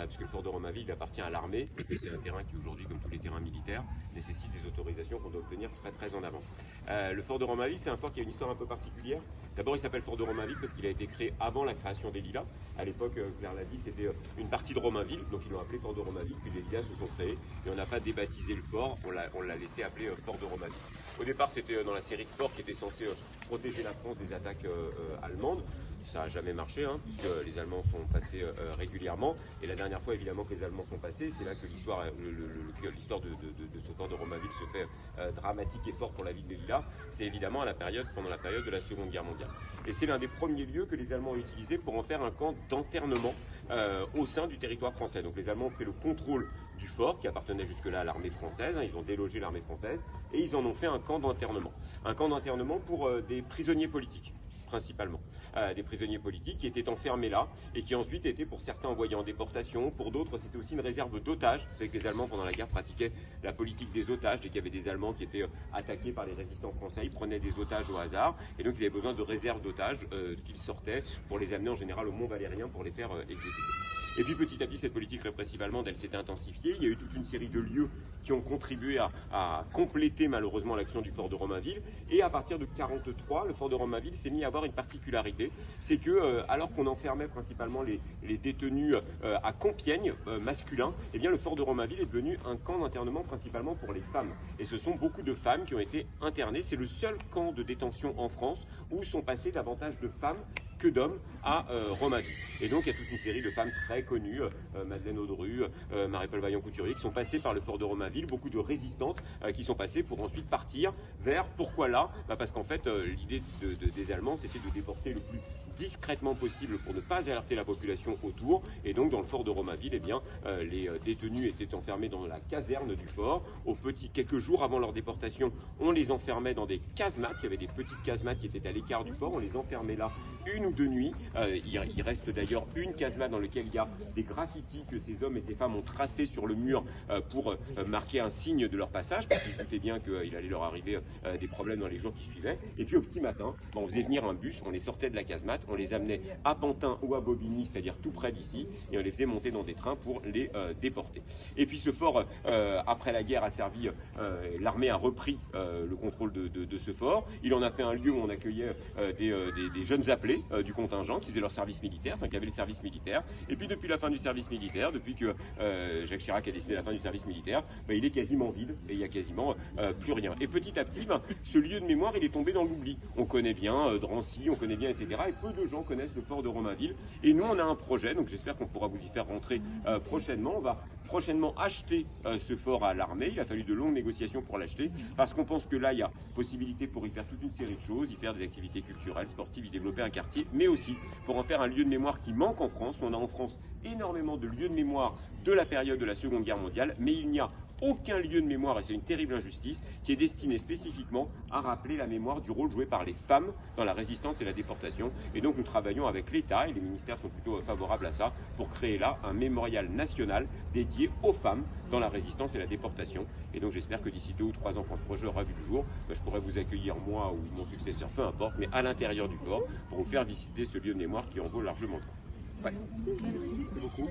puisque le fort de Romainville appartient à l'armée, et que c'est un terrain qui aujourd'hui, comme tous les terrains militaires, nécessite des autorisations qu'on doit obtenir très en avance. Le fort de Romainville, c'est un fort qui a une histoire un peu particulière. D'abord, il s'appelle fort de Romainville parce qu'il a été créé avant la création des Lilas. À l'époque, Claire l'a dit, c'était une partie de Romainville, donc ils l'ont appelé fort de Romainville, puis les Lilas se sont créés, et on n'a pas débaptisé le fort, on l'a laissé appeler fort de Romainville. Au départ, c'était dans la série de forts qui était censé protéger la France des attaques allemandes. Ça n'a jamais marché, puisque les Allemands sont passés régulièrement. Et la dernière fois, évidemment, que les Allemands sont passés, c'est là que l'histoire de ce fort de Romainville se fait dramatique et fort pour la ville des Lilas. C'est évidemment pendant la période de la Seconde Guerre mondiale. Et c'est l'un des premiers lieux que les Allemands ont utilisé pour en faire un camp d'internement au sein du territoire français. Donc les Allemands ont pris le contrôle du fort qui appartenait jusque-là à l'armée française. Ils ont délogé l'armée française et ils en ont fait un camp d'internement. Un camp d'internement pour des prisonniers politiques. Principalement, des prisonniers politiques qui étaient enfermés là et qui ensuite étaient pour certains envoyés en déportation, pour d'autres c'était aussi une réserve d'otages. Vous savez que les Allemands pendant la guerre pratiquaient la politique des otages. Dès qu'il y avait des Allemands qui étaient attaqués par les résistants français, ils prenaient des otages au hasard et donc ils avaient besoin de réserves d'otages qu'ils sortaient pour les amener en général au Mont Valérien pour les faire exécuter. Et puis petit à petit, cette politique répressive allemande, elle s'est intensifiée. Il y a eu toute une série de lieux qui ont contribué à compléter malheureusement l'action du fort de Romainville. Et à partir de 1943, le fort de Romainville s'est mis à avoir une particularité. C'est que alors qu'on enfermait principalement les détenus à Compiègne, masculins, eh bien le fort de Romainville est devenu un camp d'internement principalement pour les femmes. Et ce sont beaucoup de femmes qui ont été internées. C'est le seul camp de détention en France où sont passées davantage de femmes que d'hommes à Romainville. Et donc il y a toute une série de femmes très connues, Madeleine Audru, Marie-Paul Vaillant-Couturier, qui sont passées par le fort de Romainville, beaucoup de résistantes qui sont passées pour ensuite partir vers, pourquoi là, parce qu'en fait l'idée des Allemands c'était de déporter le plus discrètement possible pour ne pas alerter la population autour. Et donc dans le fort de Romainville, eh bien, les détenus étaient enfermés dans la caserne du fort. Quelques jours avant leur déportation, on les enfermait dans des casemates. Il y avait des petites casemates qui étaient à l'écart du fort. On les enfermait là une ou deux nuits. Il reste d'ailleurs une casemate dans laquelle il y a des graffitis que ces hommes et ces femmes ont tracés sur le mur pour marquer un signe de leur passage, parce qu'ils se doutaient bien qu'il allait leur arriver des problèmes dans les jours qui suivaient. Et puis au petit matin, on faisait venir un bus, on les sortait de la casemate, on les amenait à Pantin ou à Bobigny, c'est-à-dire tout près d'ici, et on les faisait monter dans des trains pour les déporter. Et puis ce fort, après la guerre, a servi, l'armée a repris le contrôle de ce fort. Il en a fait un lieu où on accueillait des jeunes appelés du contingent qui faisaient leur service militaire, donc il y avait le service militaire. Et puis depuis la fin du service militaire, depuis que Jacques Chirac a décidé la fin du service militaire, il est quasiment vide et il n'y a quasiment plus rien. Et petit à petit, ce lieu de mémoire, il est tombé dans l'oubli. On connaît bien Drancy, on connaît bien, etc. Et peu de gens connaissent le fort de Romainville. Et nous, on a un projet, donc j'espère qu'on pourra vous y faire rentrer prochainement. On va prochainement acheter ce fort à l'armée. Il a fallu de longues négociations pour l'acheter, parce qu'on pense que là, il y a possibilité pour y faire toute une série de choses, y faire des activités culturelles, sportives, y développer un quartier, mais aussi pour en faire un lieu de mémoire qui manque en France. On a en France énormément de lieux de mémoire de la période de la Seconde Guerre mondiale, mais il n'y a aucun lieu de mémoire, et c'est une terrible injustice, qui est destiné spécifiquement à rappeler la mémoire du rôle joué par les femmes dans la résistance et la déportation. Et donc nous travaillons avec l'État, et les ministères sont plutôt favorables à ça, pour créer là un mémorial national dédié aux femmes dans la résistance et la déportation. Et donc j'espère que d'ici 2 ou 3 ans, quand ce projet aura vu le jour, je pourrai vous accueillir, moi ou mon successeur, peu importe, mais à l'intérieur du fort, pour vous faire visiter ce lieu de mémoire qui en vaut largement le coup. Ouais. Merci beaucoup.